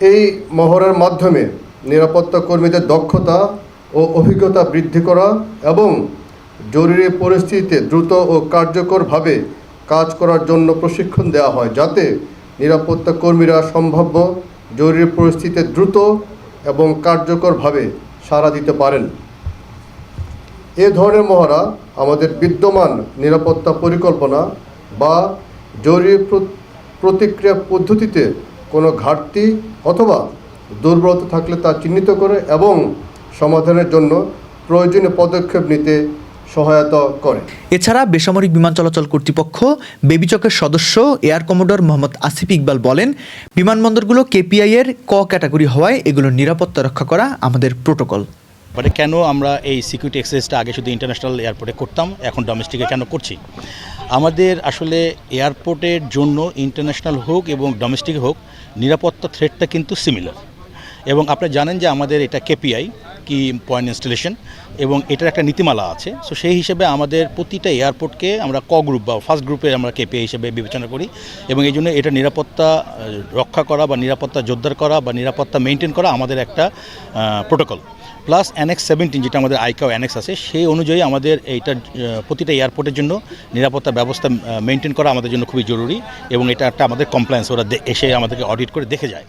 এই মহড়ার মাধ্যমে নিরাপত্তা কর্মীদের দক্ষতা ও অভিজ্ঞতা বৃদ্ধি করা এবং জরুরি পরিস্থিতিতে দ্রুত ও কার্যকরভাবে কাজ করার জন্য প্রশিক্ষণ দেওয়া হয়, যাতে নিরাপত্তা কর্মীরা সম্ভাব্য জরুরি পরিস্থিতিতে দ্রুত এবং কার্যকরভাবে সাড়া দিতে পারেন। এ ধরনের মহড়া আমাদের বিদ্যমান নিরাপত্তা পরিকল্পনা বা জরুরি প্রতিক্রিয়া পদ্ধতিতে কোনো ঘাটতি অথবা দুর্বলতা থাকলে তা চিহ্নিত করে এবং সমাধানের জন্য প্রয়োজনীয় পদক্ষেপ নিতে সহায়তা করে। এছাড়া বেসামরিক বিমান চলাচল কর্তৃপক্ষ বেবিচকের সদস্য এয়ার কমোডর মোহাম্মদ আসিফ ইকবাল বলেন, বিমানবন্দরগুলো কেপিআই এর ক ক্যাটাগরি হওয়ায় এগুলোর নিরাপত্তা রক্ষা করা আমাদের প্রোটোকল। মানে কেন আমরা এই সিকিউরিটি এক্সারসাইজটা আগে শুধু ইন্টারন্যাশনাল এয়ারপোর্টে করতাম, এখন ডোমেস্টিকে কেন করছি? আমাদের আসলে এয়ারপোর্টের জন্য ইন্টারন্যাশনাল হোক এবং ডোমেস্টিক হোক নিরাপত্তা থ্রেটটা কিন্তু সিমিলার। এবং আপনি জানেন যে আমাদের এটা কেপিআই কি পয়েন্ট ইনস্টলেশন এবং এটার একটা নীতিমালা আছে। সো সেই হিসেবে আমাদের প্রতিটা এয়ারপোর্টকে আমরা ক গ্রুপ বা ফার্স্ট গ্রুপে আমরা কেপিআই হিসেবে বিবেচনা করি এবং এই জন্য এটা নিরাপত্তা রক্ষা করা বা নিরাপত্তা জোরদার করা বা নিরাপত্তা মেনটেন করা আমাদের একটা প্রোটোকল। প্লাস অ্যানেক্স 17 যেটা আমাদের আইকাও অ্যানেক্স আছে, সেই অনুযায়ী আমাদের এইটা প্রতিটা এয়ারপোর্টের জন্য নিরাপত্তা ব্যবস্থা মেনটেন করা আমাদের জন্য খুবই জরুরি এবং এটা একটা আমাদের কমপ্লায়েন্স, ওরা এসে আমাদেরকে অডিট করে দেখে যায়।